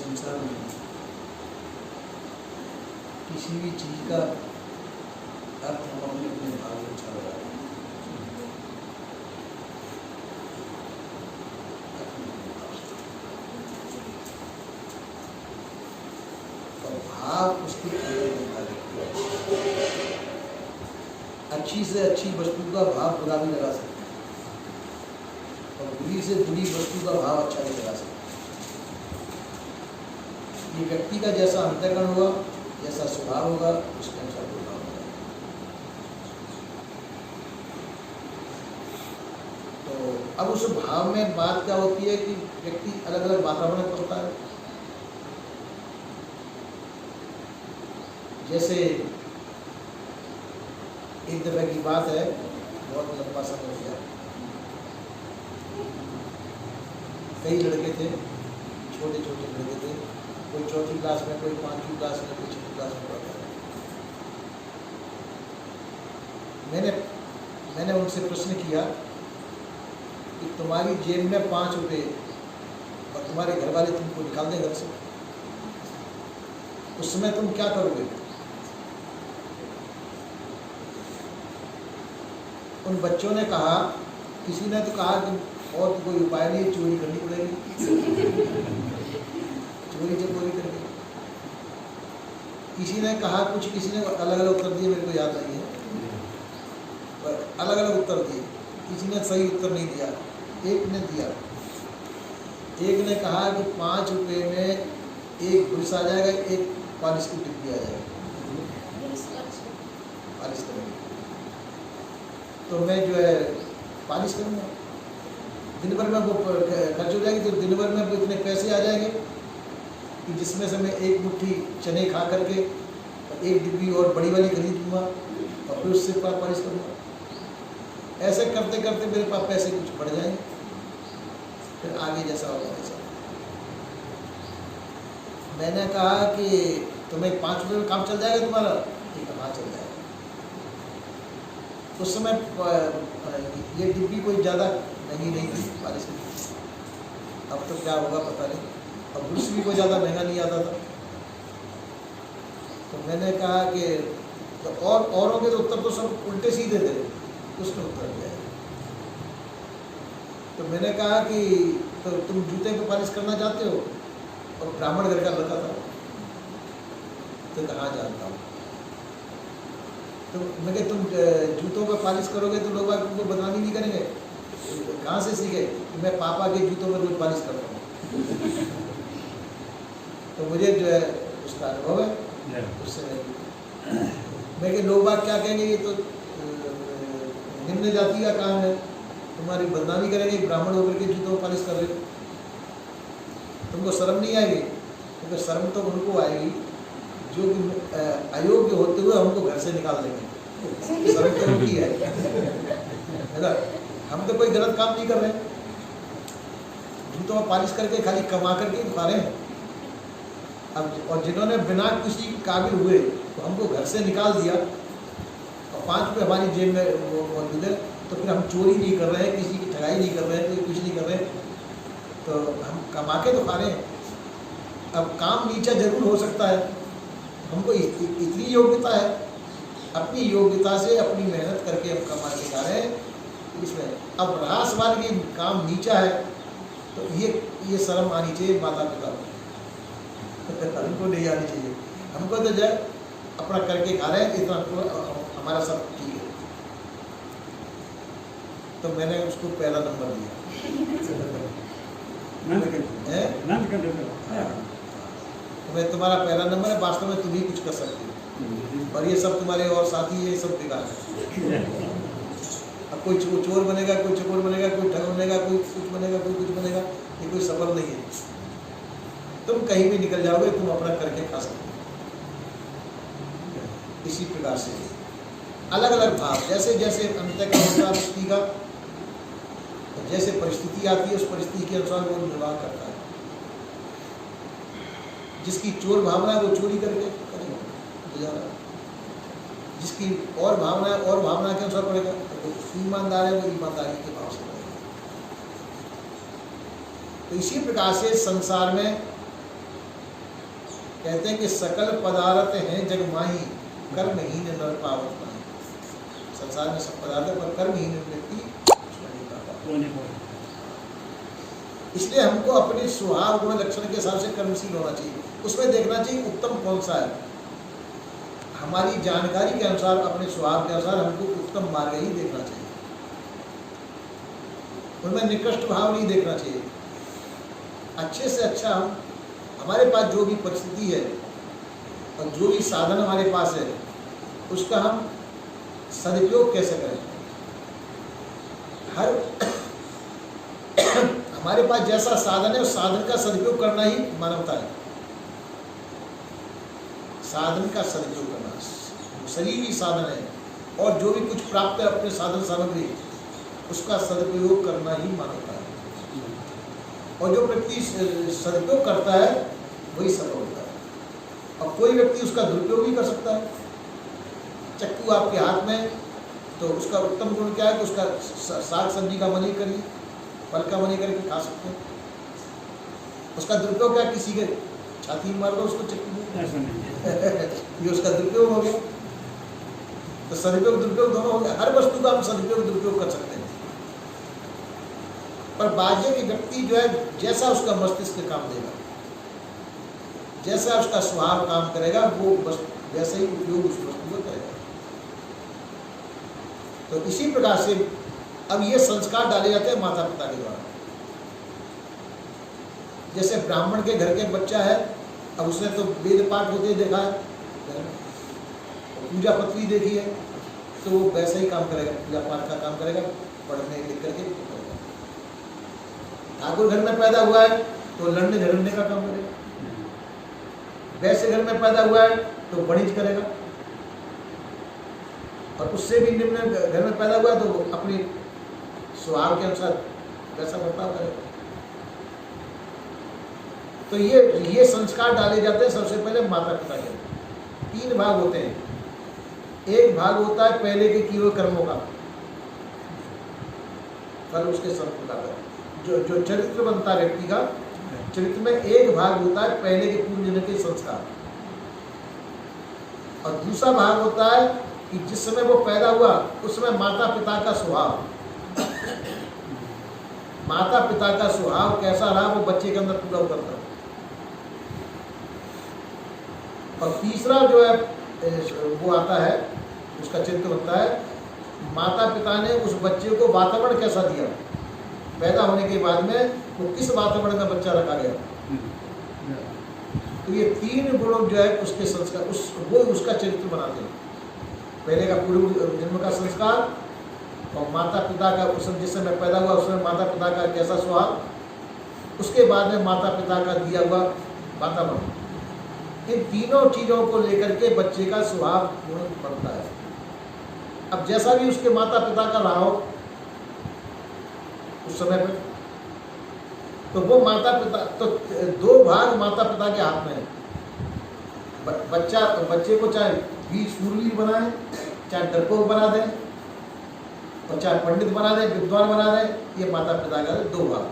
संसार में किसी भी चीज का अर्थ हम अपने अपने भाव में छा रहे हैं। और भाव उसके अंदर देखा देते हैं। अच्छी से अच्छी वस्तु का भाव बुरा भी लगा सकते हैं और बुरी से बुरी वस्तु का भाव अच्छा भी लगा सकते हैं। ये व्यक्ति का जैसा अंतःकरण होगा, जैसा स्वभाव होगा, उसके अनुसार भाव होगा। तो अब उस भाव में बात क्या होती है कि व्यक्ति अलग अलग वातावरण में पड़ता है। जैसे एक दफे की बात है, बहुत लंबा समय हो गया, कई लड़के थे, छोटे छोटे लड़के थे, कोई चौथी क्लास में, कोई 5वीं क्लास में, कोई 6वीं क्लास में पढ़ता है। मैंने उनसे प्रश्न किया कि तुम्हारी जेब में 5 रुपये और तुम्हारे घर वाले तुमको निकाल दें घर से, उस समय तुम क्या करोगे? उन बच्चों ने कहा, किसी ने तो कहा कि और तो कोई उपाय नहीं, चोरी करनी पड़ेगी। चोरी चपोरी करके। किसी ने कहा कुछ, किसी ने अलग अलग उत्तर दिए, मेरे को याद नहीं है, पर अलग अलग उत्तर दिए। किसी ने सही उत्तर नहीं दिया, एक ने दिया। एक ने कहा कि 5 रुपये में एक ब्रश आ जाएगा, एक पालिश की डिब्बी आ जाएगी, पालिश करेंगे। तो मैं जो है पालिश करूँगा, दिन भर में वो खर्च हो जाएगी, तो दिन भर में वो इतने पैसे आ जाएंगे कि जिसमें से मैं एक मुट्ठी चने खा करके और एक डिब्बी और बड़ी वाली खरीद लूँगा और फिर उससे पालिश करूँगा। ऐसे करते करते मेरे पास पैसे कुछ बढ़ जाएंगे, फिर आगे जैसा होगा वैसा। मैंने कहा कि तुम्हें 5 रुपये में काम चल जाएगा तुम्हारा? ठीक है, हाँ चल जाएगा। उस समय ये डिब्बी कोई ज़्यादा महंगी नहीं थी पालिश की, अब तो क्या होगा पता नहीं, और ब्रश भी कोई ज़्यादा महंगा नहीं आता था। तो मैंने कहा कि तो और औरों के तो उत्तर तो सब उल्टे सीधे थे, उसने उत्तर दिया। तो मैंने कहा कि तो तुम जूते को पालिश करना चाहते हो? और ब्राह्मण घर का लड़का था। तो कहाँ जानता हूँ। तो मैं कहा तुम जूतों पर पालिश करोगे तो लोग तुमको बदनामी नहीं करेंगे? कहाँ से सीखे? मैं पापा के जूतों पर रोज पालिश करता हूँ। तो मुझे जो है उसका अनुभव है, उससे मैं कि लोग बात क्या कहेंगे, ये तो निम्न जाति का काम है, तुम्हारी बदनामी करेंगे, ब्राह्मण होकर के जूतों पर पालिश कर रहे हो, तुमको शर्म नहीं आएगी? क्योंकि शर्म तो उनको आएगी जो कि अयोग्य होते हुए हमको घर से निकाल देंगे। शर्म तो उनकी है। हम तो कोई गलत काम नहीं कर रहे, जूतों में पालिश करके खाली कमा करके खा रहे हैं। अब और जिन्होंने बिना किसी काबिल हुए तो हमको घर से निकाल दिया और 5 रुपये हमारी जेब में वो मौजूद है, तो फिर हम चोरी नहीं कर रहे हैं, किसी की ठगाई नहीं कर रहे हैं, कोई कुछ नहीं कर रहे हैं, तो हम कमा के तो खा रहे हैं। अब काम नीचा जरूर हो सकता है, हमको इतनी योग्यता है, अपनी योग्यता से अपनी मेहनत करके हम कमा के खा रहे हैं इसमें। अब रहा सवाल कि काम नीचा है, तो ये शर्म आनी चाहिए माता पिता को। हमको नहीं आनी चाहिए, हमको तो जो अपना करके खा रहे हैं, इतना तो हमारा सब ठीक है। तो मैंने उसको पहला नंबर दिया। मैं तुम्हारा पहला नंबर है, वास्तव में तुम ही कुछ कर सकते हो, और ये सब तुम्हारे और साथी ये सब बेकार है। अब कोई चोर बनेगा, कोई चकोर बनेगा, कोई ठग बनेगा, कोई कुछ बनेगा, कोई कुछ बनेगा, ये कोई सफल नहीं है। तुम कहीं भी निकल जाओगे, तुम अपना करके खा सकते हो। इसी प्रकार से अलग अलग भाव, जैसे जैसे अंतःकरण का व्यक्ति का जैसे परिस्थिति आती है, उस परिस्थिति के अनुसार वो निर्वाह करता है। जिसकी चोर भावना है वो चोरी करके करेगा गुजारा, जिसकी और भावना है और भावना के अनुसार पड़ेगा, तो ईमानदार है वो ईमानदारी के भाव से पड़ेगा। तो इसी प्रकार से संसार में कहते हैं कि सकल पदार्थ हैं जग माही, कर्महीन नर पावत नहीं। संसार में सब पदार्थ है, पर कर्महीन व्यक्ति उसमें नहीं पाता। इसलिए हमको अपने स्वभाव गुण लक्षण के हिसाब से कर्मशील होना चाहिए। उसमें देखना चाहिए उत्तम कौन सा है। हमारी जानकारी के अनुसार, अपने स्वभाव के अनुसार हमको उत्तम मार्ग ही देखना चाहिए। उनमें निकृष्ट भाव नहीं देखना चाहिए। अच्छे से अच्छा हम, हमारे पास जो भी परिस्थिति है और जो भी साधन हमारे पास है, उसका हम सदुपयोग कैसे करें। हर हमारे पास जैसा साधन है, उस साधन का सदुपयोग करना ही मानवता है। साधन का सदुपयोग करना, शरीर ही साधन है, और जो भी कुछ प्राप्त है अपने साधन सामग्री, उसका सदुपयोग करना ही मानवता है। और जो व्यक्ति सदुपयोग करता है वही सफल होता है। और कोई व्यक्ति उसका दुरुपयोग भी कर सकता है। चक्कू आपके हाथ में, तो उसका उत्तम गुण क्या है कि उसका साग सब्जी का मनी करिए, फल का मनी करके खा सकते हैं। उसका दुरुपयोग क्या, किसी के छाती में मार दो उसको चक्कू ये उसका दुरुपयोग हो गया। तो सदुपयोग दुरुपयोग दोनों हो गया। हर वस्तु का हम सदुपयोग दुरुपयोग कर सकते हैं। पर बाह्य की व्यक्ति जो है, जैसा उसका मस्तिष्क काम देगा, जैसा उसका स्वभाव काम करेगा, वो वैसे ही उपयोग उस वस्तु को करेगा। तो इसी प्रकार से अब ये संस्कार डाले जाते हैं माता पिता के द्वारा। जैसे ब्राह्मण के घर के बच्चा है, अब उसने तो वेद पाठ होते देखा है, पूजा पत्री देखी है, तो वो वैसे ही काम करेगा, पूजा पाठ का काम करेगा, पढ़ने लिख करके करेगा। ठाकुर घर में पैदा हुआ है तो लड़ने झगड़ने का काम करेगा। वैसे घर में पैदा हुआ है तो वाणिज्य करेगा। और उससे भी निम्न घर में पैदा हुआ है तो अपनी स्वभाव के अनुसार वैसा बर्ताव करेगा। तो ये संस्कार डाले जाते हैं सबसे पहले माता पिता के। 3 भाग होते हैं। एक भाग होता है पहले के किए हुए कर्मों का फल, उसके संस्कार का जो चरित्र बनता है व्यक्ति का, चरित्र में एक भाग होता है पहले के पूर्व जन्म के संस्कार, और दूसरा भाग होता है कि जिस समय वो पैदा हुआ उस समय माता पिता का स्वभाव, माता पिता का स्वभाव कैसा रहा वो बच्चे के अंदर पूरा उतरता है। और तीसरा जो है वो आता है, उसका चरित्र बनता है माता पिता ने उस बच्चे को वातावरण कैसा दिया, पैदा होने के बाद में वो किस वातावरण में बच्चा रखा गया। तो ये 3 गुण जो है उसके संस्कार, वो उसका चरित्र बनाते हैं। पहले का पूर्व जन्म का संस्कार, और माता पिता का उस जिस समय पैदा हुआ उसमें माता पिता का कैसा स्वभाव, उसके बाद में माता पिता का दिया हुआ वातावरण। इन तीनों चीज़ों को लेकर के बच्चे का स्वभाव गुण बनता है। अब जैसा भी उसके माता पिता का रहा हो उस समय पे, तो वो माता पिता, तो 2 भाग माता पिता के हाथ में है। बच्चे को चाहे वीर शूरवीर बनाए, चाहे डरपोक बना दें, और चाहे पंडित बना दें, विद्वान बना दें, ये माता पिता का 2 भाग।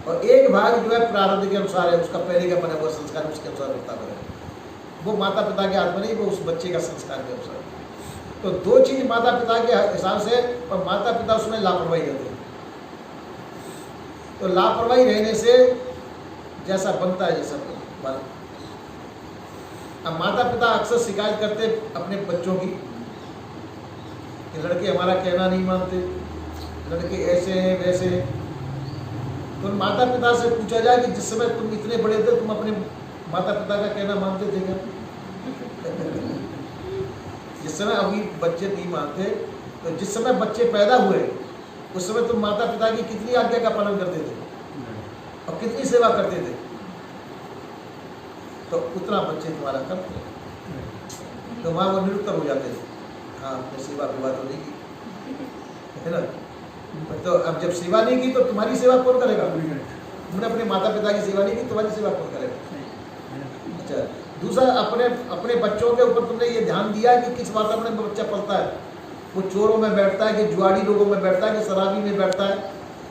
और एक भाग जो है प्रारब्ध के अनुसार है, उसका पहले का बना हुआ संस्कार उसके अनुसार होता है। वो माता पिता के हाथ में नहीं, वो उस बच्चे का संस्कार के अनुसार। तो 2 चीज माता पिता के हिसाब से, और माता पिता उसमें लापरवाही करते हैं। तो लापरवाही रहने से जैसा बनता है जैसा बालक। अब माता पिता अक्सर शिकायत करते अपने बच्चों की कि लड़के हमारा कहना नहीं मानते, लड़के ऐसे हैं वैसे हैं। तो माता पिता से पूछा जाए कि जिस समय तुम इतने बड़े थे तुम अपने माता पिता का कहना मानते थे क्या? जिस समय अभी बच्चे नहीं मानते, तो जिस समय बच्चे पैदा हुए उस समय तुम माता पिता की कितनी आज्ञा का पालन करते थे और कितनी सेवा करते थे, तो उतना बच्चे तुम्हारा करते तो वहाँ वो निरुत्तर हो जाते थे। हाँ, अपने सेवा विवाह तो नहीं की है ना, तो अब जब सेवा नहीं की तो तुम्हारी सेवा कौन करेगा? तुमने अपने माता पिता की सेवा नहीं की, तुम्हारी सेवा कौन करेगा? अच्छा, दूसरा अपने बच्चों के ऊपर तुमने ये ध्यान दिया कि किस वातावरण में बच्चा पलता है, वो चोरों में बैठता है कि जुआड़ी लोगों में बैठता है कि शराबी में बैठता है,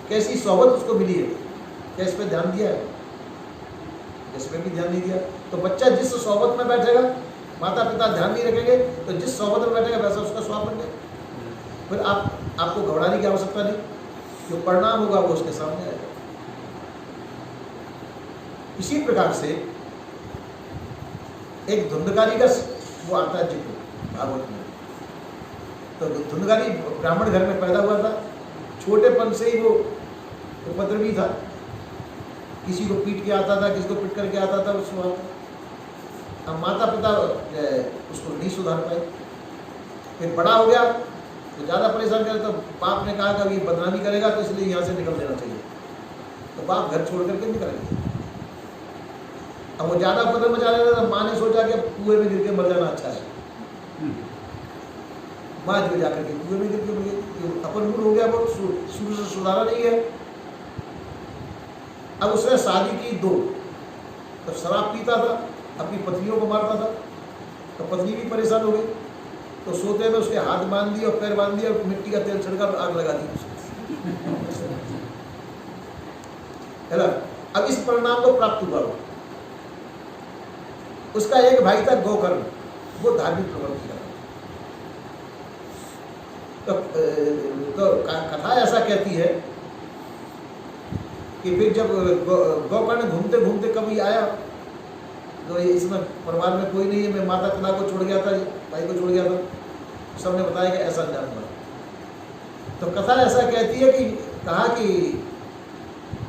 कैसी सोहबत उसको मिली है, क्या इस पर ध्यान दिया है? इसमें भी ध्यान नहीं दिया। तो बच्चा जिस सोबत में बैठेगा, माता पिता ध्यान नहीं रखेंगे तो जिस सोबत में बैठेगा वैसा उसका स्वभाव बन जाएगा। फिर आपको घबराने की आवश्यकता नहीं, जो परिणाम होगा वो उसके सामने आएगा। इसी प्रकार से एक धुंधकारी का वो आता है जिक्र भागवत में। तो धुंधकारी ब्राह्मण घर में पैदा हुआ था, छोटेपन से ही वो उपद्रवी था, किसी को पीट के आता था, किसी को पीट करके आता था, उसको अब माता पिता उसको नहीं सुधार पाए। फिर बड़ा हो गया तो ज़्यादा परेशान करे, तो बाप ने कहा कि ये बदनामी करेगा तो इसलिए यहाँ से निकल देना चाहिए। तो बाप घर छोड़ करके निकल गया। अब वो ज़्यादा उपद्रव मचा रहा था, माँ ने सोचा कि कुएं में गिर के मर जाना अच्छा है। माँ जो जाकर के कुएं में गिर के मर गई, अपन मूड हो गया, वो शुरू से सुधारा नहीं है। अब उसने शादी की 2, तो शराब पीता था, अपनी पत्नियों को मारता था, तो पत्नी भी परेशान हो गई। तो सोते में उसके हाथ बांध दिए और पैर बांध दिए और मिट्टी का तेल छिड़कर आग लगा दी। है ना? अब इस परिणाम को प्राप्त हुआ। उसका एक भाई था गोकर्ण, वो धार्मिक प्रवृत्ति का। तो कथा ऐसा कहती है कि फिर जब गोकर्ण घूमते घूमते कभी आया, तो इसमें परिवार में कोई नहीं है, मैं माता पिता को छोड़ गया था, भाई को छोड़ गया था, सबने बताया कि ऐसा जान हुआ। तो कथा ऐसा कहती है कि कहा कि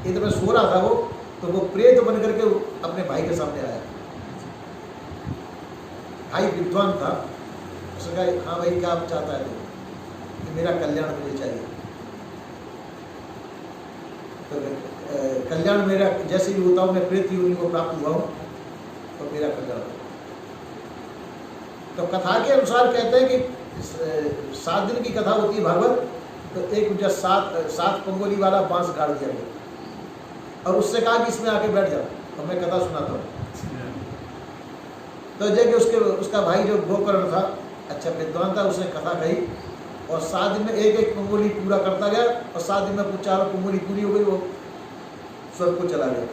इधर में सो रहा था वो, तो वो प्रेत बन करके अपने भाई के सामने आया। भाई विद्वान था, उसने कहा हाँ भाई क्या चाहता है तो कि मेरा कल्याण मुझे चाहिए। तो कल्याण मेरा जैसे भी होता हूँ, मैं प्रेत योनि को प्राप्त हुआ हूँ, तो मेरा कल्याण। तो कथा के अनुसार कहते हैं कि 7 दिन की कथा होती है भागवत। तो एक जब 7 पंगोली वाला बांस गाड़ दिया गया और उससे कहा कि इसमें आके बैठ जाओ और मैं कथा सुनाता हूँ। तो जब उसका भाई जो गोकर्ण था, अच्छा विद्वान था, उसने कथा कही और 7 दिन में एक पंगोली पूरा करता गया और 7 दिन में 4 पंगोली पूरी हो गई, वो स्वर्ग को चला गया।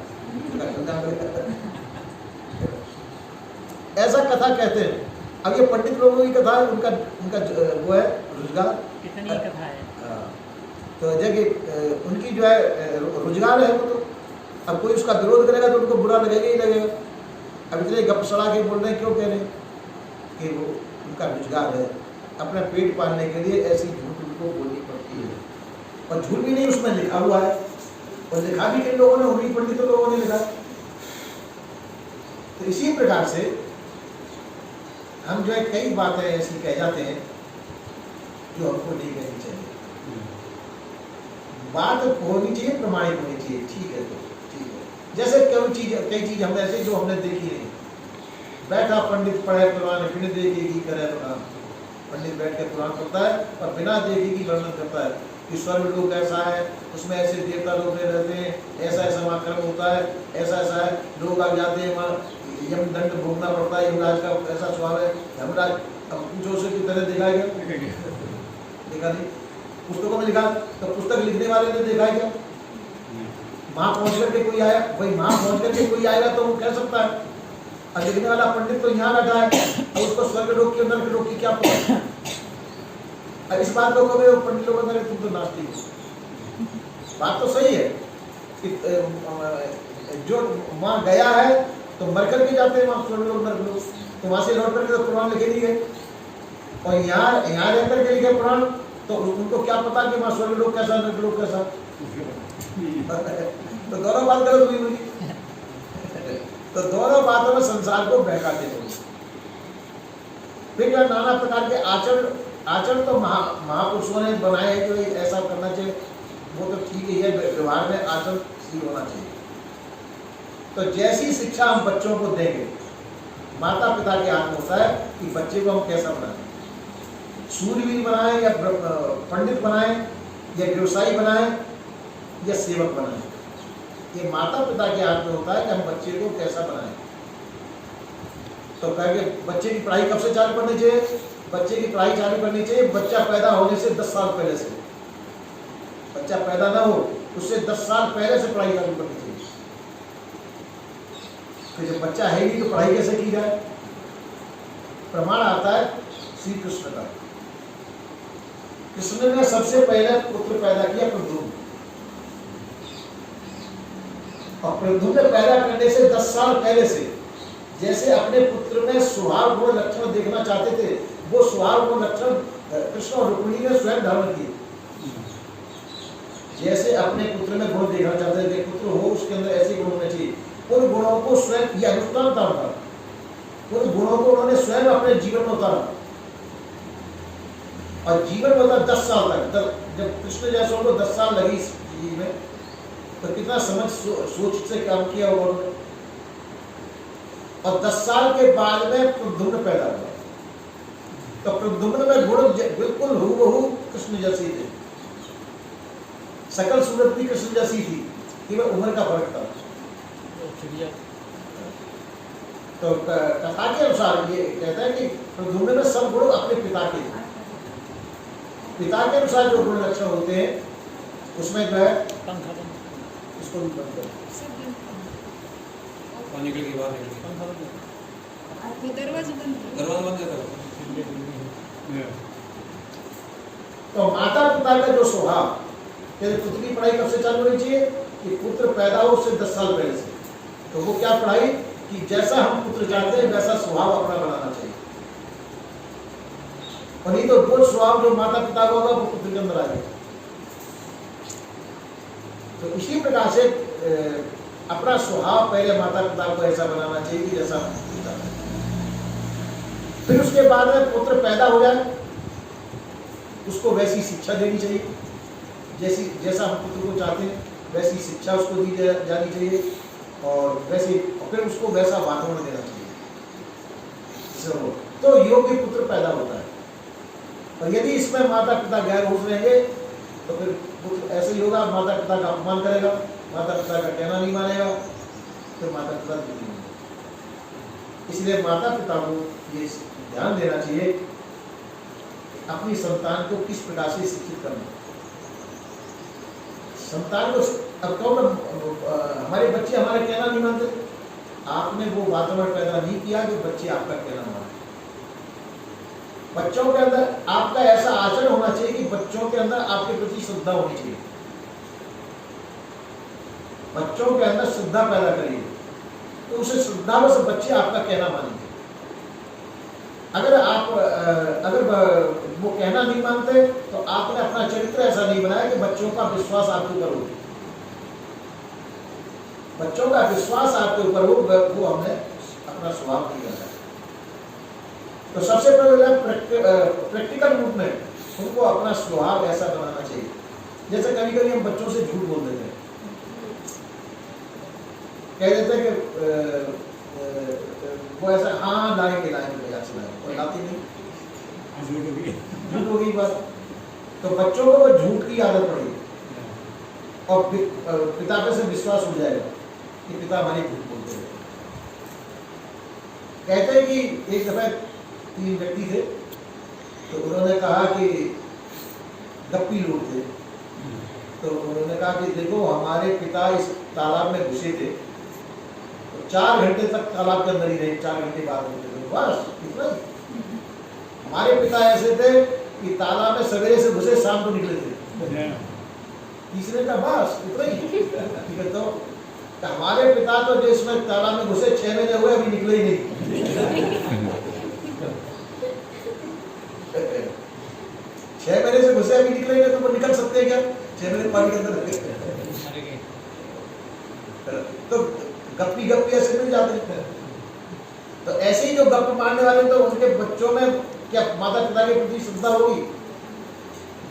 ऐसा कथा कहते हैं। अब ये पंडित लोगों की कथा है, उनका वो है रोजगार। कितनी कथा है? तो जगह उनकी जो है रोजगार है वो। तो अब कोई उसका विरोध करेगा तो उनको बुरा लगेगा ही लगेगा। अब इतने गप सड़ा के बोल रहे हैं, क्यों कह रहे हैं कि वो उनका रोजगार है, अपना पेट पालने के लिए ऐसी झूठ उनको बोलनी पड़ती है। और झूठ भी नहीं उसमें लिखा हुआ है, और लिखा भी किन लोगों ने, उन्हीं पंडितों लोगों ने लिखा। तो इसी प्रकार से हम जो है कई बातें ऐसी कह जाते हैं जो हमको नहीं कहनी चाहिए। बात होनी चाहिए, प्रमाणित होनी चाहिए, ठीक है तो ठीक है। जैसे कई चीज हम ऐसे जो हमने देखी नहीं, बैठा पंडित पढ़े पुराण बिना देखे की करे पुराण। पंडित बैठ के पुराण पढ़ता है और बिना देखे की वर्णन करता है कि स्वर्ग लोग ऐसा है, उसमें ऐसे देवता लोग रहते हैं, ऐसा ऐसा वहाँ कर्म होता है, ऐसा ऐसा है, लोग आ जाते हैं, वहाँ यम दंड भोगना पड़ता है, यमराज का ऐसा स्वभाव है। यमराज अब पूछो से कितने देखा गया, देखा नहीं। पुस्तकों में लिखा, तो पुस्तक लिखने वाले ने देखा क्या? वहाँ पहुँच करके कोई आया, भाई वहाँ पहुँच करके कोई आएगा तो वो कह सकता है। और लिखने वाला पंडित तो यहाँ बैठा है, और उसको स्वर्ग लोक की अंदर के लोग की क्या पता। इस बात को कभी पंडित लोग अंदर तुम तो नास्तिक हो। बात तो सही है कि जो वहाँ गया है तो मर करके जाते हैं वहाँ स्वर्ग लोग नरक लोग, तो वहाँ से लौट करके तो पुराण लिखे नहीं गए। और यहाँ रह करके लिखे पुराण, तो उनको क्या पता कि वहाँ स्वर्ग लोग कैसा नरक लोग कैसा। तो दोनों बात गलत हुई मुझे। तो दोनों बातों में संसार को बहकाते हैं। फिर नाना प्रकार के आचरण तो महापुरुषों ने बनाए हैं कि ऐसा करना चाहिए, वो तो ठीक है, व्यवहार में आचरण सही होना चाहिए। तो जैसी शिक्षा हम बच्चों को देंगे, माता पिता के हाथ में होता है कि बच्चे को हम कैसा बनाएं, सूरवीर बनाएं या पंडित बनाएं या व्यवसायी बनाएं या सेवक बनाएं। ये माता पिता के हाथ में होता है कि हम बच्चे को कैसा बनाएं। तो कहेंगे बच्चे की पढ़ाई कब से चालू करनी चाहिए? बच्चे की पढ़ाई चालू करनी चाहिए बच्चा पैदा होने से 10 साल पहले से। बच्चा पैदा ना हो उससे 10 साल पहले से पढ़ाई चालू करनी चाहिए। तो जब बच्चा है ही नहीं तो पढ़ाई कैसे की जाए? प्रमाण आता है श्री कृष्ण का। कृष्ण ने सबसे पहले पुत्र पैदा किया प्रद्युम्न, और प्रद्युम्न पैदा करने से 10 साल पहले से जैसे अपने पुत्र में स्वभाव गुण लक्षण देखना चाहते थे, वो स्वभाव गुण लक्षण कृष्ण और रुक्मिणी ने स्वयं धारण किए। जैसे अपने पुत्र में गुण देखना चाहते थे, पुत्र हो उसके अंदर ऐसे गुण होने चाहिए, उन गुणों को स्वयं यह अनुष्ठान था उनका, उन गुणों को उन्होंने स्वयं अपने जीवन में उतारा, और जीवन में उतारा 10 साल तक। जब कृष्ण जैसों को 10 साल लगी इस चीज में, तो कितना समझ सोच से काम किया होगा उन्होंने। और 10 साल के बाद में प्रद्युम्न पैदा हुआ, तो प्रद्युम्न में गुण बिल्कुल हूबहू कृष्ण जैसी थे, सकल सूरत भी कृष्ण जैसी थी, केवल उम्र का फर्क था। तो कथा के अनुसार ये कहता है कि प्रद्युम्न में सब गुण अपने पिता के थे। पिता के अनुसार जो गुण लक्षण होते हैं उसमें जो है इसको भी बंद करो, निकल के बाहर निकल के दरवाजा बंद कर। तो माता पिता का जो स्वभाव, पुत्र की पढ़ाई कब से चालू होनी चाहिए? कि पुत्र पैदा हो उससे 10 साल पहले से। तो वो क्या पढ़ाई कि जैसा हम पुत्र चाहते हैं वैसा स्वभाव अपना बनाना चाहिए, और नहीं तो वो स्वभाव जो माता पिता का होगा वो पुत्र के अंदर आएगा। तो इसी प्रकार से अपना स्वभाव पहले माता पिता को ऐसा बनाना चाहिए कि जैसा हम पुत्र चाहते हैं। फिर उसके बाद में पुत्र पैदा हो जाए, उसको वैसी शिक्षा देनी चाहिए, जैसा हम पुत्र को चाहते हैं वैसी शिक्षा उसको दी जानी चाहिए, और फिर उसको वैसा वातावरण देना चाहिए, तो योग्य पुत्र पैदा होता है। और यदि इसमें माता पिता गैर होश रहेंगे तो फिर पुत्र ऐसे ही होगा, माता पिता का अपमान करेगा, माता पिता का कहना नहीं मानेगा, फिर माता पिता दुखी होंगे। इसलिए माता पिता को ये ध्यान देना चाहिए अपनी संतान को किस प्रकार से शिक्षित करना। संतान को अब कौन हमारे बच्चे हमारे कहना नहीं मानते, आपने वो वातावरण पैदा नहीं किया कि बच्चे आपका कहना माने। बच्चों के अंदर आपका ऐसा आचरण होना चाहिए कि बच्चों के अंदर आपके प्रति श्रद्धा होनी चाहिए, बच्चों के अंदर श्रद्धा पैदा करिए, तो उसे श्रद्धा में से बच्चे आपका कहना मानेंगे। अगर वो कहना नहीं मानते तो आपने अपना चरित्र ऐसा नहीं बनाया कि बच्चों का विश्वास आपके ऊपर हो, बच्चों का विश्वास आपके ऊपर हो, वो हमने अपना स्वभाव नहीं बनाया। तो सबसे पहले प्रैक्टिकल रूप में उनको अपना स्वभाव ऐसा बनाना चाहिए। जैसे कभी कभी हम बच्चों से झूठ बोल देते हैं, कह देते हैं कि वो ऐसा हाँ लाएंगे भैया से लाएंगे, और लाती नहीं, झूठ हो गई बात। तो बच्चों को वो झूठ की आदत पड़ेगी, और पिता पे से विश्वास हो जाएगा कि पिता हमारे झूठ बोलते हैं। कहते हैं कि एक दफा 3 व्यक्ति थे, तो उन्होंने कहा कि गप्पी लोग थे, तो उन्होंने कहा कि देखो हमारे पिता इस तालाब में घुसे थे, तो 4 घंटे तक तालाब के अंदर ही रहे, 4 घंटे बाद होते थे, बस इतना ही। हमारे पिता ऐसे थे कि तालाब में सवेरे से घुसे शाम को निकले थे। तीसरे का बस इतना ही। तो हमारे पिता तो जो इसमें तालाब में घुसे 6 महीने हुए अभी निकले ही नहीं। 6 महीने से घुसे अभी निकले नहीं, तो वो निकल सकते हैं क्या 6 महीने पानी के अंदर? तो गप्पी ऐसे मिल जाते हैं। तो ऐसे ही जो गप मारने वाले, तो उनके बच्चों में क्या माता पिता के प्रति श्रद्धा होगी?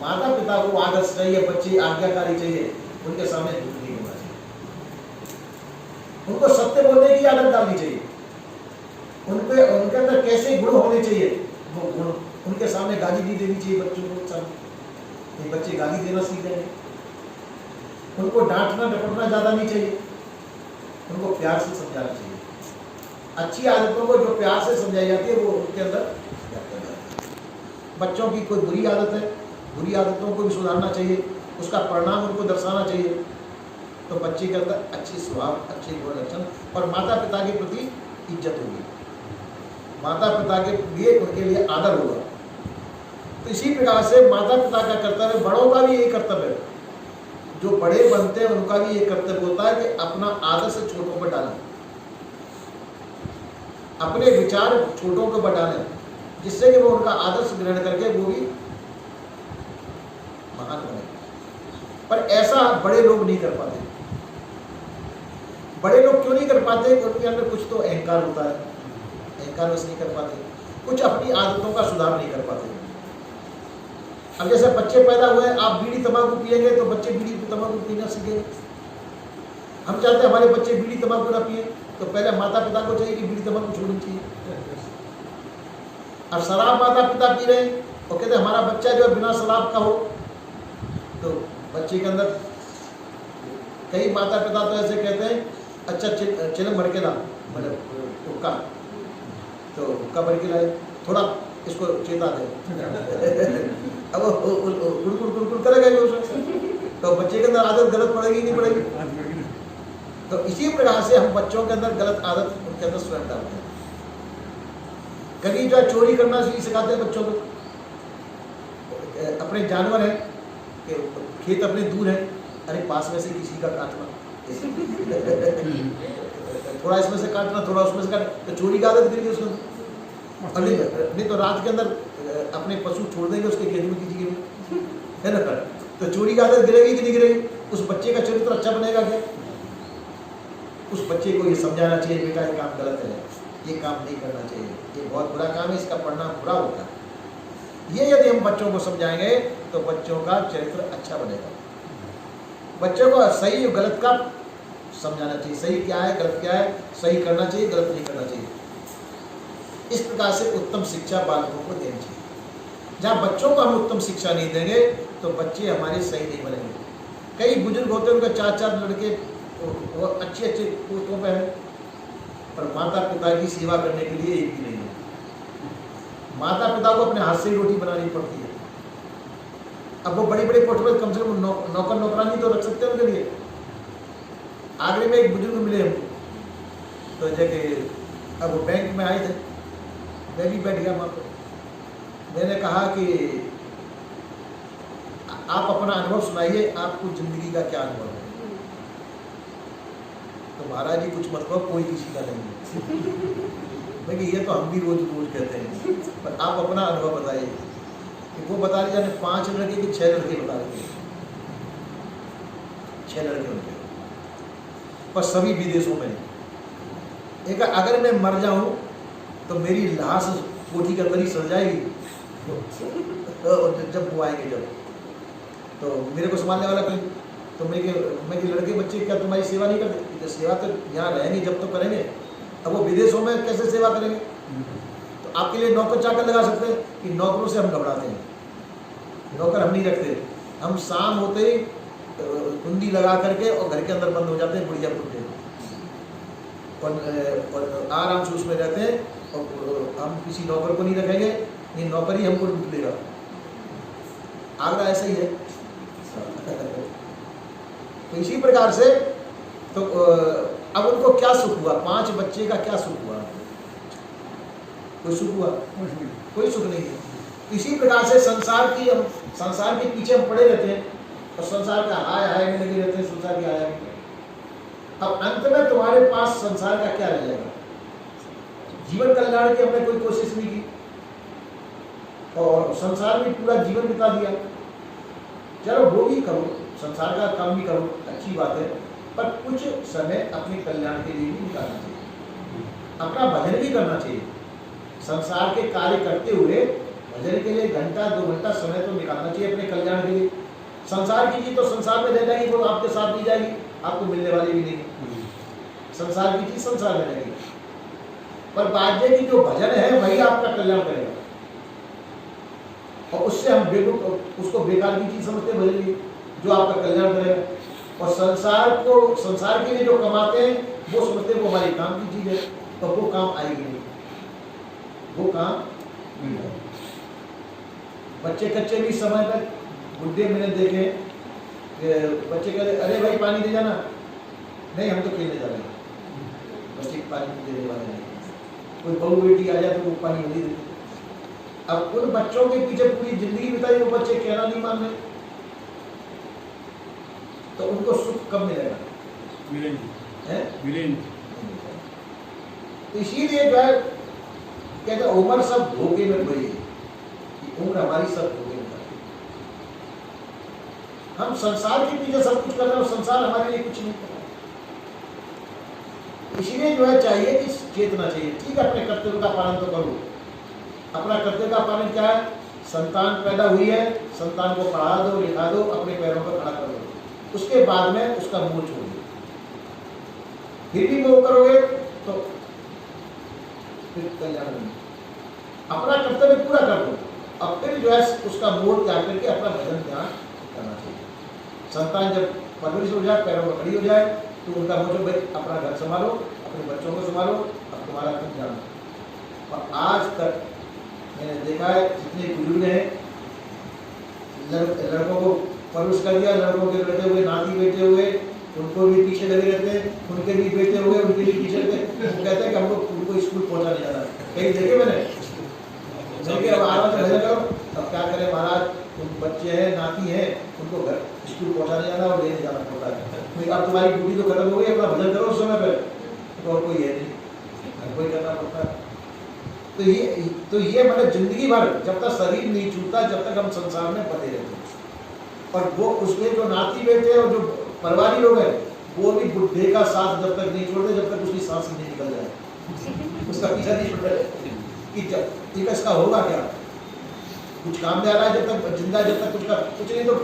माता पिता को आदर्श चाहिए, बच्चे आज्ञाकारी चाहिए, उनके सामने झूठ नहीं होना चाहिए, उनको सत्य बोलने की आदत डालनी चाहिए, उनके अंदर कैसे गुण होने चाहिए वो गुण उनके सामने गाली नहीं देनी चाहिए बच्चों को सामने, बच्चे गाली देना सीख जाएंगे। उनको डांटना डपटना ज्यादा नहीं चाहिए, उनको प्यार से समझाना चाहिए। अच्छी आदतों को जो प्यार से समझाई जाती है वो उनके अंदर। बच्चों की कोई बुरी आदत है, बुरी आदतों को भी सुधारना चाहिए, उसका परिणाम उनको दर्शाना चाहिए। तो बच्चे के अंदर अच्छे स्वभाव, अच्छे गुण लक्षण और माता पिता के प्रति इज्जत होगी, माता पिता के लिए उनके लिए आदर होगा। तो इसी प्रकार से माता पिता का कर्तव्य, बड़ों का भी यही कर्तव्य है, जो बड़े बनते हैं उनका भी ये कर्तव्य होता है कि अपना आदर से छोटों पर डालें, अपने विचार छोटों को बढ़ाने, जिससे कि वो उनका आदर्श ग्रहण करके वो भी महान बने। पर ऐसा बड़े लोग नहीं कर पाते। बड़े लोग क्यों नहीं कर पाते? उनके अंदर कुछ तो अहंकार होता है, अहंकार वश नहीं कर पाते, कुछ अपनी आदतों का सुधार नहीं कर पाते। अब जैसे बच्चे पैदा हुए, आप बीड़ी तंबाकू पिएंगे तो बच्चे बीड़ी तंबाकू पीना सीखेंगे। हम चाहते हैं हमारे बच्चे बीड़ी तंबाकू ना पिए, तो पहले माता पिता को चाहिए कि बीड़ी तंबाकू छोड़नी चाहिए। अब शराब माता पिता पी रहे हैं और कहते हैं हमारा बच्चा जो है बिना शराब का हो, तो बच्चे के अंदर कई माता पिता तो ऐसे कहते हैं अच्छा चिलम भर के ला, मतलब हुक्का, तो हुक्का भर के लाए, थोड़ा इसको चेता दे अब वो गुड़गुड़ करेगा तो बच्चे के अंदर आदत गलत पड़ेगी नहीं पड़ेगी? तो इसी प्रकार से हम बच्चों के अंदर गलत आदत उनके अंदर स्वयं डालते हैं। कभी जो चोरी करना सिखाते हैं बच्चों को। अपने जानवर हैं, खेत अपने दूर है, अरे पास में से किसी का काटना थोड़ा इसमें से काटना, थोड़ा उसमें से काटना, तो चोरी की आदत गिर गई उसमें। नहीं तो रात के अंदर अपने पशु छोड़ देंगे उसके खेत में किसी के, है ना? तो चोरी की आदत गिरेगी कि नहीं गिरेगी? उस बच्चे का चरित्र अच्छा बनेगा क्या? उस बच्चे को ये समझाना चाहिए बेटा ये काम गलत है, ये काम नहीं करना चाहिए, ये बहुत बुरा काम है, इसका परिणाम बुरा होता है। ये यदि हम बच्चों को समझाएंगे तो बच्चों का चरित्र अच्छा बनेगा। बच्चों को सही और गलत का समझाना चाहिए, सही क्या है गलत क्या है, सही करना चाहिए गलत नहीं करना चाहिए। इस प्रकार से उत्तम शिक्षा बालकों को देनी चाहिए। जहाँ बच्चों को हम उत्तम शिक्षा नहीं देंगे तो बच्चे हमारे सही नहीं बनेंगे। कई बुजुर्ग होते हैं, उनके 4-4 लड़के, वो अच्छे पोतों पे है, पर माता पिता की सेवा करने के लिए एक भी नहीं है। माता पिता को अपने हाथ से ही रोटी बनानी पड़ती है। अब वो बड़ी बड़ी पोस्ट में कम से कम नौकर नौकरानी तो रख सकते हैं उनके लिए। आगरे में एक बुजुर्ग मिले हमको, तो जैसे अब वो बैंक में आए थे, मैं भी बैठ गया वहाँ पर। मैंने कहा कि आप अपना अनुभव सुनाइए, आपको जिंदगी का क्या अनुभव है? तो महाराज जी कुछ मतलब कोई किसी का नहीं है। मैं ये तो हम भी रोज रोज कहते हैं, पर आप अपना अनुभव बताइए। कि वो बता रहे जाने 5 लड़के कि 6 लड़के बता रहे थे, 6 लड़के उनके, पर सभी विदेशों में। एक अगर मैं मर जाऊं तो मेरी लाश कोठी के अंदर ही सड़ जाएगी, जब वो आएंगे जब, तो मेरे को संभालने वाला कोई, तो मैं लड़के बच्चे क्या तुम्हारी सेवा नहीं करते? तो सेवा तो यहाँ रहेंगे जब तो करेंगे, अब वो विदेशों में कैसे सेवा करेंगे? तो आपके लिए नौकर चाकर लगा सकते हैं कि नौकरों से हम घबराते हैं, नौकर हम नहीं रखते। हम शाम होते ही कुंडी लगा करके और घर के अंदर बंद हो जाते हैं बुढ़िया पुट्टे, और आराम से उसमें रहते हैं, और हम किसी नौकर को नहीं रखेंगे, ये नौकर ही हमको लूट लेगा। आगरा ऐसा ही है। तो इसी प्रकार से तो अब उनको क्या सुख हुआ? 5 बच्चे का क्या सुख हुआ? कोई सुख हुआ? कोई सुख नहीं है। इसी प्रकार से संसार के पीछे हम पड़े रहते हैं और संसार का हाय हाय में लगे रहते हैं, संसार की हाय में। अब अंत में तुम्हारे पास संसार का क्या रह जाएगा? जीवन कल्याण की हमने कोई कोशिश नहीं की और संसार में पूरा जीवन बिता दिया। चलो वो भी करो, संसार का काम भी करो, अच्छी बात है, पर कुछ समय अपने कल्याण के लिए भी निकालना चाहिए, अपना भजन भी करना चाहिए। संसार के कार्य करते हुए भजन के लिए 1-2 घंटा समय तो निकालना चाहिए अपने कल्याण के लिए। संसार की चीज तो संसार में रह जाएगी, वो आपके साथ नहीं जाएगी, आपको मिलने वाली भी नहीं। संसार की चीज संसार में रहेगी, पर बाध्य की जो भजन है वही आपका कल्याण करेगा। और उससे हम उसको बेकार की चीज समझते हैं भजन की, जो आपका कल्याण करेगा। और संसार के लिए जो कमाते हैं वो समझते हैं वो हमारी काम की चीज है, तो वो काम आएगी नहीं, वो काम नहीं आएगी। बच्चे कच्चे भी समय तक बुढ़े मैंने देखे, बच्चे कहते अरे भाई पानी दे जाना, नहीं हम तो खेलने जा रहे हैं, बस एक पानी देने वाले नहीं। कोई बहू बेटी आ जाए तो वो पानी नहीं देते। अब उन बच्चों के पीछे पूरी जिंदगी बिताई, वो बच्चे कहना नहीं मान रहे, तो उनको सुख कब मिलेगा? तो इसीलिए जो है कहते उम्र सब धोखे में पड़ी है, उम्र हमारी सब धोखे में पड़ी। हम संसार के पीछे सब कुछ कर रहे हैं और संसार हमारे लिए कुछ नहीं कर रहा। इसीलिए जो है चाहिए कि चेतना चाहिए, ठीक है अपने कर्तव्य का पालन तो करो। अपना कर्तव्य का पालन क्या है? संतान पैदा हुई है, संतान को पढ़ा दो, लिखा दो, अपने पैरों पर खड़ा कर दो, उसके बाद में उसका मोह छोड़ दो। फिर भी मोह करोगे तो फिर कल्याण नहीं। अपना कर्तव्य पूरा कर दो, अब फिर जो है उसका मोह त्याग करके अपना भजन ध्यान करना चाहिए। संतान जब परवरिश हो जाए, पैरों पर खड़ी हो जाए, तो उनका मोह भाई अपना घर संभालो, अपने बच्चों को संभालो, अब तुम्हारा खुद जानो। और आज तक मैंने देखा है जितने बुजुर्ग हैं, लड़कों को परवरिश कर दिया, लड़कों के बेटे हुए, नाती बेटे हुए, उनको भी पीछे लगे रहते हैं, उनके भी बेटे हुए, उनके भी पीछे लगे। वो कहते हैं कि हमको उनको स्कूल पहुंचा नहीं जाना। कहीं देखे मैंने, अब आराम से भजन करो, अब क्या करें महाराज, उन बच्चे हैं, नाती हैं, उनको घर स्कूल पहुंचाने जाना और लेने जाना पड़ता है। अब तुम्हारी ड्यूटी तो खत्म हो गई, अपना भजन करो उस समय पर, तो और कोई है नहीं, कोई करना पड़ता है। तो ये मतलब जिंदगी भर जब तक शरीर नहीं छूटता, जब तक हम संसार में बंधे रहते हैं। और वो उसमें जो नाती बेटे और जो परिवारी लोग हैं, वो भी बुढ़े का साथ जब तक नहीं छोड़ते, जब तक उसकी सांस नहीं निकल जाए, उसका पीछा नहीं छोड़ रहे कि जब ठीक है इसका होगा क्या, कुछ काम में आ रहा है, जब तक जिंदा, जब तक कुछ नहीं तो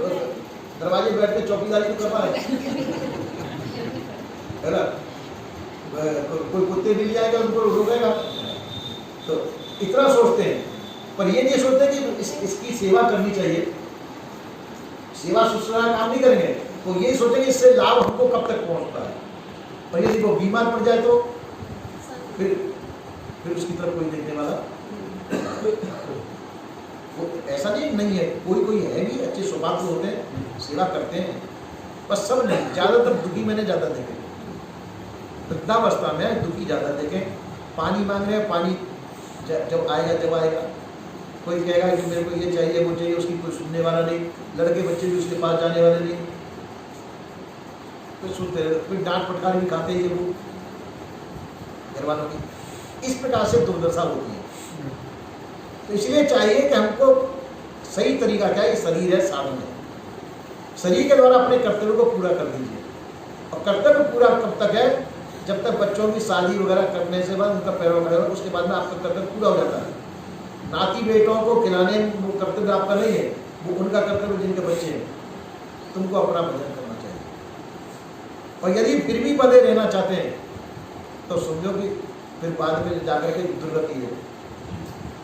दरवाजे बैठ के चौकीदारी तो कर पाए है ना। कोई कुत्ते मिल जाएगा उनको रोकेगा, तो इतना सोचते हैं, पर ये नहीं सोचते कि इसकी सेवा करनी चाहिए। सेवा शुश्रूषा काम नहीं करेंगे, तो ये सोचेंगे इससे लाभ हमको कब तक पहुंचता है। पर यदि वो बीमार पड़ जाए तो फिर उसकी तरफ कोई देखने वाला वो ऐसा नहीं है, कोई है भी अच्छे स्वभाव के होते हैं, सेवा करते हैं, बस सब नहीं। ज़्यादातर दुखी मैंने ज़्यादा देखे, वृद्धावस्था में दुखी ज़्यादा देखे। पानी मांग रहे हैं, पानी जब आएगा, कोई कहेगा कि मेरे को ये चाहिए वो चाहिए, उसकी कोई सुनने वाला नहीं, लड़के बच्चे भी उसके पास जाने वाले नहीं, कोई सुनते रहे, कोई डांट फटकार भी खाते ही वो घर वालों की। इस प्रकार से दुर्दशा होती है। तो इसलिए चाहिए कि हमको सही तरीका क्या है, शरीर है साधन है, शरीर के द्वारा अपने कर्तव्य को पूरा कर दीजिए। और कर्तव्य पूरा कब तक है? जब तक बच्चों की शादी वगैरह करने से बाद उनका पैरों में, उसके बाद में आपका कर्तव्य पूरा हो जाता है। नाती बेटों को खिलाने वो कर्तव्य आपका नहीं है, वो उनका कर्तव्य जिनके बच्चे हैं। तुमको अपना भजन करना चाहिए। और यदि फिर भी बंधे रहना चाहते हैं तो समझो कि फिर बाद में जाकर के दुर्गति है।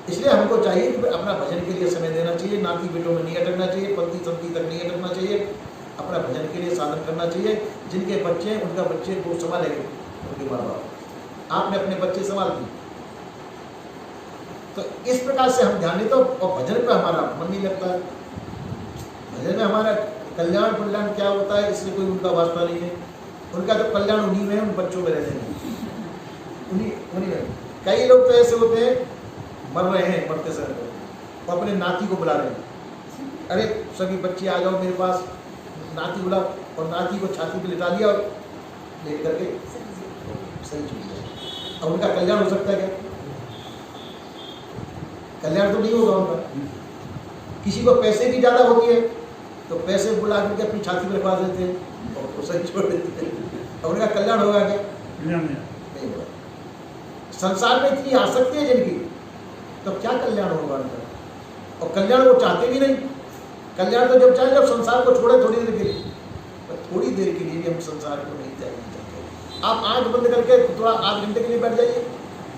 इसलिए हमको चाहिए कि अपना भजन के लिए समय देना चाहिए, नाती बेटों में नहीं अटकना चाहिए, पंक्ति संक्ति तक नहीं अटकना चाहिए, अपना भजन के लिए साधन करना चाहिए। जिनके बच्चे हैं उनका बच्चे को संभालेंगे उनके माँ बाप, आपने अपने बच्चे संभाल दिए। तो इस प्रकार से हम ध्यान देते हो और भजन पे हमारा मन नहीं लगता है। भजन में हमारा कल्याण कल्याण क्या होता है इसलिए कोई उनका वास्ता नहीं है। उनका तो कल्याण उन्हीं में है, उन बच्चों में रहने में, उन्हीं में। कई लोग तो ऐसे होते हैं मर रहे हैं, मरते समय तो अपने नाती को बुला रहे हैं, अरे सभी बच्चे आ जाओ मेरे पास, नाती बुला, और नाती को छाती पे लिटा दिया और लेट करके सही चीज है। अब उनका कल्याण हो सकता है क्या? कल्याण तो नहीं होगा उनका। किसी को पैसे की ज्यादा होती है तो पैसे बुला करके अपनी छाती पर रखवा देते हैं और वो सही छोड़ देते हैं। अब उनका कल्याण होगा क्या? नहीं होगा। संसार में इतनी आसक्ति है जिनकी, तो क्या कल्याण होगा उनका? और कल्याण वो चाहते भी नहीं। कल्याण तो जब चाहे जब संसार को छोड़े थोड़ी देर के लिए, पर थोड़ी देर के लिए भी हम संसार को नहीं त्यागना चाहते। आप आंख बंद करके थोड़ा आध घंटे के लिए बैठ जाइए,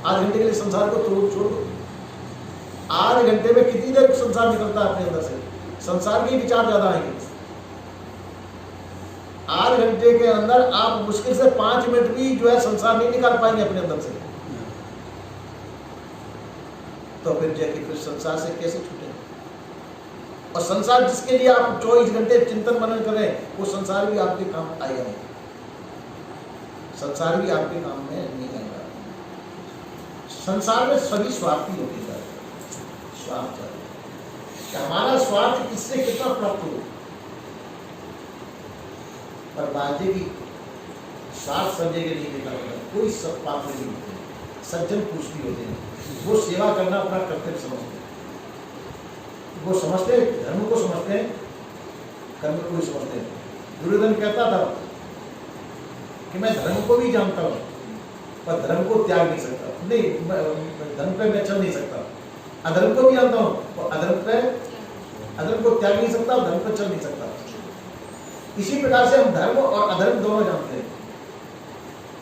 आध घंटे के लिए संसार को छोड़ दो। आध घंटे में कितनी देर संसार निकलता है अपने अंदर से? संसार के विचार ज्यादा आएंगे। आध घंटे के अंदर आप मुश्किल से 5 मिनट भी जो है संसार नहीं निकाल पाएंगे अपने अंदर से। तो फिर जाके फिर संसार से कैसे छूटे? और संसार जिसके लिए आप 24 घंटे चिंतन मनन करें, वो संसार भी आपके काम आएगा नहीं। संसार भी आपके काम में नहीं आएगा। संसार में सभी स्वार्थी होते जा रहे हैं, स्वार्थ जा रहे हैं कि हमारा स्वार्थ किससे कितना प्राप्त हो। पर बाजे की स्वार्थ समझे के नहीं देखा होगा, कोई सब पात्र नहीं होते, सज्जन पुरुष भी होते हैं, वो सेवा करना अपना कर्तव्य समझते हैं। वो समझते धर्म को समझते हैं, कर्म को भी समझते हैं। दुर्योधन कहता था कि मैं धर्म को भी जानता हूँ पर धर्म को त्याग नहीं सकता, नहीं धर्म पे मैं चल नहीं सकता। अधर्म को भी जानता हूँ और अधर्म को त्याग नहीं सकता, धर्म पे चल नहीं सकता। इसी प्रकार से हम धर्म और अधर्म दोनों जानते हैं,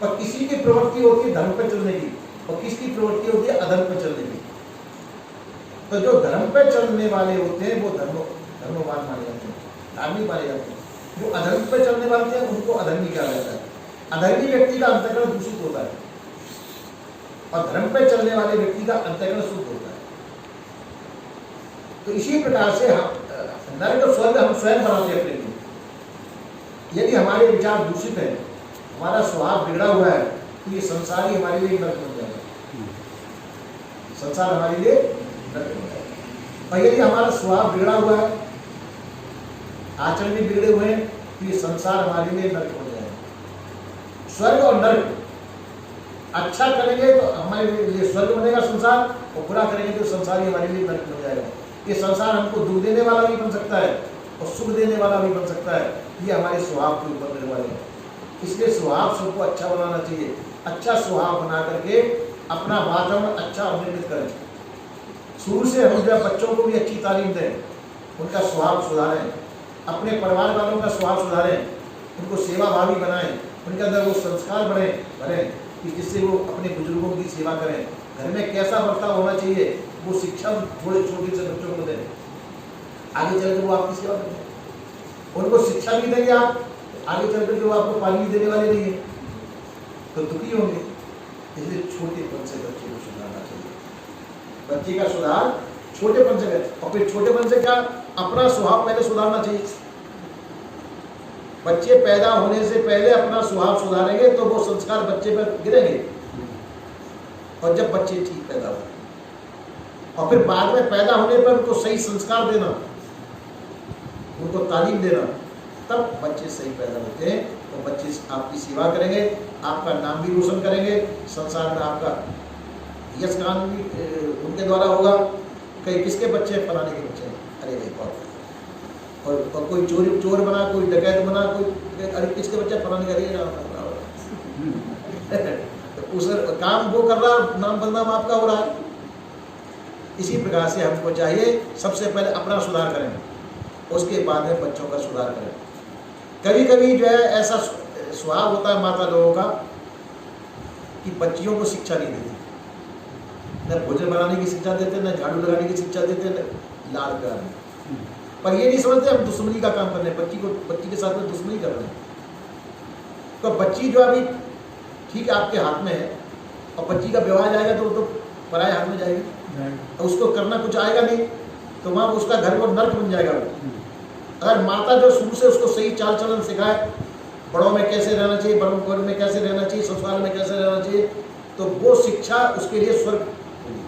पर किसी की प्रवृत्ति होती है धर्म पे चलने की और किसकी प्रवृत्ति होती है अधर्म पे चलने की। तो जो धर्म पे चलने वाले होते हैं वो धर्मवान माने जाते हैं, धार्मिक माने जाते हैं। जो अधर्म पे चलने वाले हैं उनको अधर्मी कहा जाता है। अधर्मी व्यक्ति का अंतःकरण दूषित होता है और धर्म पे चलने वाले व्यक्ति का अंतःकरण शुद्ध होता है। तो इसी प्रकार से हम नरक और स्वर्ग हम स्वयं बनाते हैं अपने लिए। यदि हमारे विचार दूषित है, हमारा स्वभाव बिगड़ा हुआ है, तो ये संसार ही हमारे लिए नरक बन जाएगा। संसार हमारे लिए नरक बन जाएगा। और यदि हमारा स्वभाव बिगड़ा हुआ है, आचरण भी बिगड़े हुए हैं, तो ये संसार हमारे लिए नरक बन जाएगा। स्वर्ग और नरक, अच्छा करेंगे तो हमारे लिए स्वर्ग बनेगा संसार, और बुरा करेंगे तो संसार ही हमारे लिए नरक बन जाएगा। ये संसार हमको दुख देने वाला भी बन सकता है और सुख देने वाला भी बन सकता है। ये हमारे स्वभाव के ऊपर निर्भर है। इसलिए स्वभाव सबको अच्छा बनाना चाहिए। अच्छा स्वभाव बना करके अपना वातावरण अच्छा निर्मित करें। शुरू से हम जो बच्चों को भी अच्छी तालीम दें, उनका स्वभाव सुधारें, अपने परिवार वालों का स्वभाव सुधारें, उनको सेवाभावी बनाएं, उनके अंदर वो संस्कार बढ़ें कि जिससे वो अपने बुजुर्गों की सेवा करें। घर में कैसा बर्ताव होना चाहिए वो शिक्षा थोड़े छोटे से बच्चों को दें, आगे चल के वो आपकी सेवा करेंगे। उनको शिक्षा भी देंगे आप, आगे चल कर वो आपको पानी भी देने वाले नहीं है तो दुखी होंगे। इसलिए छोटेपन से बच्चे को सुधारना चाहिए। बच्चे का सुधार छोटेपन से है, और फिर छोटेपन से क्या, अपना स्वभाव पहले सुधारना चाहिए। बच्चे पैदा होने से पहले अपना स्वभाव सुधारेंगे तो वो संस्कार बच्चे पर गिरेंगे। और जब बच्चे ठीक पैदा हो और फिर बाद में पैदा होने पर उनको सही संस्कार देना, उनको तालीम देना, तब बच्चे सही पैदा होते हैं। तो बच्चे आपकी सेवा करेंगे, आपका नाम भी रोशन करेंगे, संसार में आपका यश गान भी उनके द्वारा होगा। कहीं किसके बच्चे, फलाने के बच्चे, अरे भाई बहुत। और कोई चोर बना, कोई डकैत बना, कोई अरे किसके बच्चे, फलाने का तो उस काम वो कर रहा, नाम बदनाम आपका हो रहा है। इसी प्रकार से हमको चाहिए सबसे पहले अपना सुधार करें, उसके बाद में बच्चों का सुधार करें। कभी कभी जो है ऐसा स्वभाव होता है माता लोगों का कि बच्चियों को शिक्षा नहीं देती, न भोजन बनाने की शिक्षा देते, न झाड़ू लगाने की शिक्षा देते, न लाड़ प्यार। पर ये नहीं समझते हम दुश्मनी का काम कर रहे हैं, बच्ची के साथ में दुश्मनी कर रहे हैं। तो बच्ची जो अभी ठीक है आपके हाथ में है, और बच्ची का विवाह जाएगा तो वो तो पराये हाथ में जाएगी, और उसको करना कुछ आएगा नहीं, तो वहाँ उसका घर वो नर्क बन जाएगा। अगर माता जो शुरू से उसको सही चाल चलन सिखाए, बड़ों में कैसे रहना चाहिए, बड़ों में कैसे रहना चाहिए, ससुराल में कैसे रहना चाहिए, तो वो शिक्षा उसके लिए स्वर्ग होगी,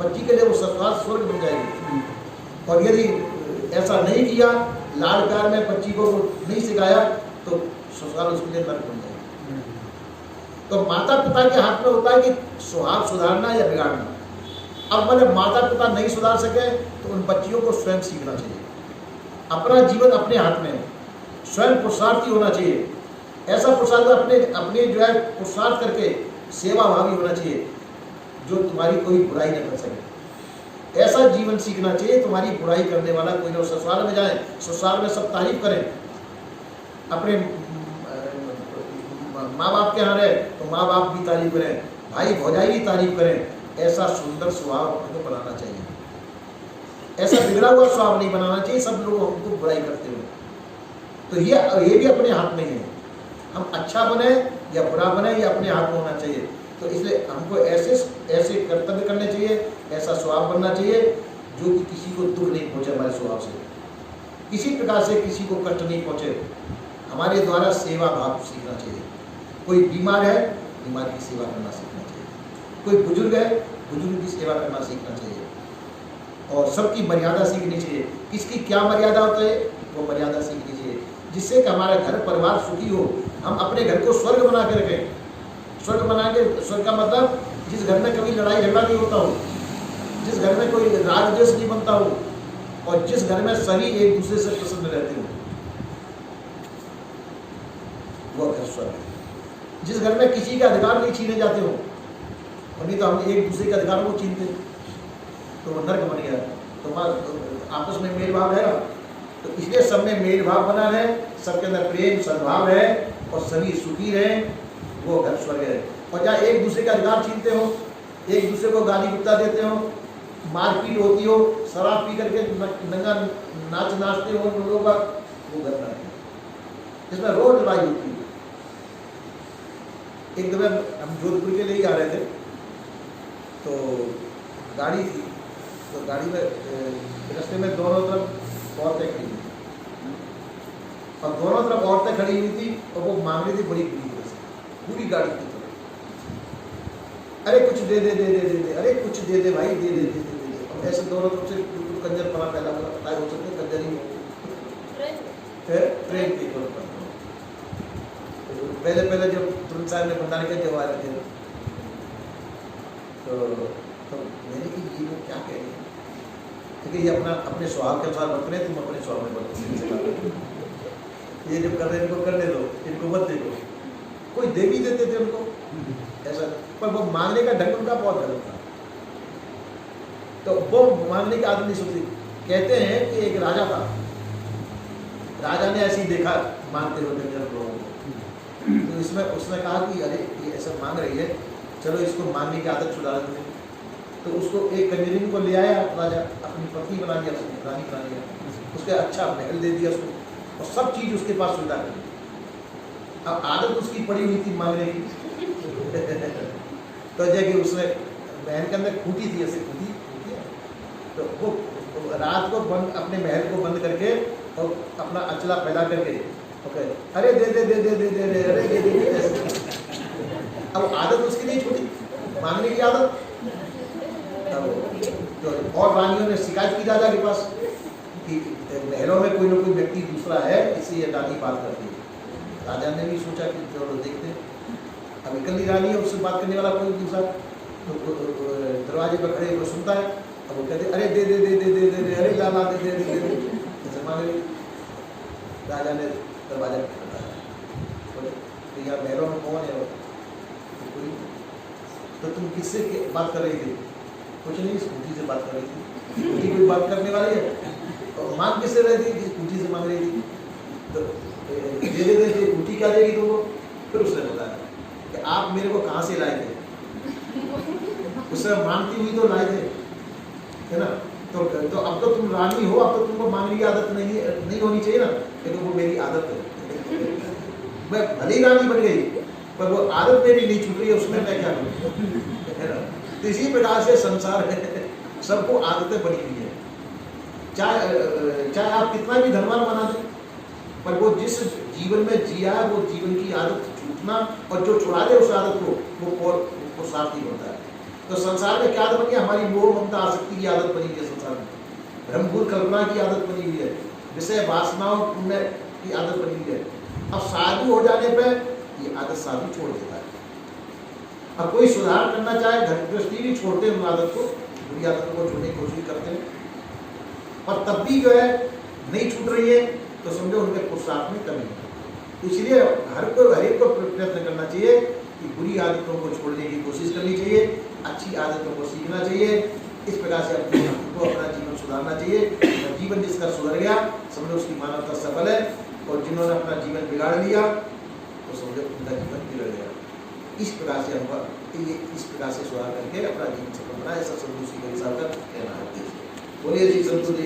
बच्ची के लिए वो ससुराल स्वर्ग बन जाएगी। और यदि ऐसा नहीं किया, लाड़ प्यार में बच्ची को नहीं सिखाया, तो ससुराल उसके लिए नर्क बन जाएगा। तो माता पिता के हाथ में होता है कि स्वभाव सुधारना या बिगाड़ना। अब मैंने माता पिता नहीं सुधार सके तो उन बच्चियों को स्वयं सीखना चाहिए। अपना जीवन अपने हाथ में है, स्वयं पुरुषार्थी होना चाहिए। ऐसा पुरुषार्थ अपने जो है पुरुषार्थ करके सेवाभावी होना चाहिए, जो तुम्हारी कोई बुराई न कर सके। ऐसा जीवन सीखना चाहिए, तुम्हारी बुराई करने वाला कोई ना। ससुराल में जाए, ससुराल में सब तारीफ करें, अपने माँ बाप के यहाँ रहे तो माँ बाप भी तारीफ करें, भाई भौजाई भी तारीफ करें। ऐसा सुंदर स्वभाव हमको बनाना चाहिए। ऐसा बिगड़ा हुआ स्वभाव नहीं बनाना चाहिए सब लोग हमको बुराई करते हुए। तो ये भी अपने हाथ में ही है, हम अच्छा बने या बुरा बने, ये अपने हाथ में होना चाहिए। तो इसलिए हमको ऐसे कर्तव्य करने चाहिए, ऐसा स्वभाव बनना चाहिए जो कि किसी को दुख नहीं पहुँचे, हमारे स्वभाव से किसी प्रकार से किसी को कष्ट नहीं पहुँचे। हमारे द्वारा सेवा भाव सीखना चाहिए। कोई बीमार है, बीमार की सेवा करना सीखना चाहिए। कोई बुजुर्ग है, बुजुर्ग की सेवा करना सीखना चाहिए। और सबकी मर्यादा सीखनी चाहिए। किसकी क्या मर्यादा होता है वो मर्यादा सीखनी चाहिए, जिससे कि हमारा घर परिवार सुखी हो। हम अपने घर को स्वर्ग बना के रखें। स्वर्ग बना के, स्वर्ग का मतलब जिस घर में कभी लड़ाई झगड़ा नहीं होता हो, जिस घर में कोई राग द्वेष नहीं बनता हो, और जिस घर में सभी एक दूसरे से प्रसन्न रहते हो, वो घर स्वर्ग है। जिस घर में किसी के अधिकार नहीं छीने जाते हो, और नहीं तो हम एक दूसरे के अधिकारों को छीनते, तो वो नर्क बन गया। तो आपस में मेल भाव है, तो इसलिए सब में मेल भाव बना है, सबके अंदर प्रेम सद्भाव है और सभी सुखी रहे, वो घर स्वर्ग है। और जहाँ एक दूसरे का अधिकार छीनते हो, एक दूसरे को गाली गुप्ता देते हो, मारपीट होती हो, शराब पी करके नंगा नाच नाचते हो लोगों का, वो घर है जिसमें रोज लड़ाई होती है। एक दफे हम जोधपुर के लिए ही आ रहे थे, तो गाड़ी थी, तो गाड़ी में रास्ते में दोनों तरफ औरतें खड़ी हुई, और दोनों तरफ औरतें खड़ी हुई थी, और वो मांग रही थी बड़ी बुरी तरह से, पूरी गाड़ी की तरफ, अरे कुछ दे दे दे दे दे दे, अरे कुछ दे दे भाई, दे दे दे दे दे। और ऐसे दोनों तरफ से कंजर पना पैदा हुआ, पता हो सकते कंजर ही ट्रेन की तरफ। पहले पहले जब तुरंत साहब ने बंदाने के जब आ रहे थे, तो मैंने कि ये लोग क्या कह रहे हैं, क्योंकि ये अपने स्वभाव के अनुसार बरत रहे हैं, तुम अपने स्वभाव में बरतो, ये जब कर रहे हैं इनको करने दो, इनको मत देखो। कोई दे भी देते थे उनको ऐसा, पर वो मांगने का ढंग उनका बहुत गलत था, तो वो मांगने की आदत नहीं सुनती। कहते हैं कि एक राजा था, राजा ने ऐसे ही देखा मांगते हुए लोगों को, तो इसमें उसने कहा कि अरे ये ऐसा मांग रही है, चलो इसको मांगने की आदत छुड़ा देते। तो उसको एक कंजरीन को ले आया राजा, अपनी पत्नी बना दिया, उसको रानी बना दिया, उसके अच्छा महल दे दिया उसको, और सब चीज उसके पास सुविधा कर दी। अब आदत उसकी पड़ी हुई थी मांगने की तो जैसे उसने महल के अंदर खूटी थी, ऐसे खूटी, तो वो रात को बंद, अपने महल को बंद करके और अपना अचला फैला करके, ओके, अरे दे दे दे दे दे दे दे, अरे दे दे दे ऐसे। अब आदत उसकी नहीं छूटी, मांगने की आदत। तो और रानियों ने शिकायत की राजा के पास कि महलों में कोई ना कोई व्यक्ति दूसरा है, इसलिए ये रानी बात करती है। राजा ने भी सोचा कि चलो देखते हैं, अब इकल्ली रानी है, उससे बात करने वाला कोई दूसरा, तो दरवाजे पर खड़े हुए सुनता है, अब वो कहते अरे दे दे दे दे दे दे दे, अरे लाला दे दे दे दे, ऐसे मांग रही। राजा ने दरवाजा खटखटाया, बोले तो यार महलों में कौन है? तो तुम किससे बात कर रही थी? कुछ नहीं, स्कूटी से बात कर रही थी। स्कूटी कोई बात करने वाली है? और मांग किससे रही थी? स्कूटी से मांग रही थी। तो दे दे दे, स्कूटी क्या देगी तुमको? फिर उसने बताया कि आप मेरे को कहाँ से लाए थे? उससे मांगती हुई तो लाए थे, है ना? तो अब तो तुम रानी हो, अब तो तुमको मांगने की आदत नहीं होनी चाहिए ना, लेकिन वो मेरी आदत है। मैं भले ही रानी बन गई, पर वो आदत मेरी नहीं छूट रही है, उसमें मैं क्या करूँ, है ना? तो इसी प्रकार से संसार है, सबको आदतें बनी हुई है। चाहे आप कितना भी धनवान बना दें, पर वो जिस जीवन में जिया है, वो जीवन की आदत छूटना, और जो छुड़ा दे उस आदत को, वो साथ ही होता है। तो संसार में क्या आदत बनी है? हमारी मोह ममता आसक्ति की आदत बनी हुई है संसार में, भ्रमभूत कल्पना की आदत बनी हुई है, विषय वासनाओं पुण्य की आदत बनी हुई है। अब साधु हो जाने पर ये आदत साधु छोड़ देता है। अब कोई सुधार करना चाहे, घर गृहस्थी भी छोड़ते हैं उन आदत को, बुरी आदतों को छोड़ने की कोशिश करते हैं, और तब भी जो है नहीं छूट रही है, तो समझो उनके पुरुषार्थ में कमी है। इसलिए हर एक को प्रयत्न करना चाहिए कि बुरी आदतों को छोड़ने की कोशिश करनी चाहिए, अच्छी आदतों को सीखना चाहिए। इस प्रकार से अपने को अपना जीवन सुधारना चाहिए। जीवन जिसका सुधर गया, समझो उसकी मानवता सफल है, और जिन्होंने अपना जीवन बिगाड़ लिया, तो समझो उनका जीवन बिगड़ गया। इस प्रकार से हम इस प्रकार से सुधार करके अपना जीवन सफल बनाए, ऐसा संतोषी का कहना है। बोलिए जी संतोष।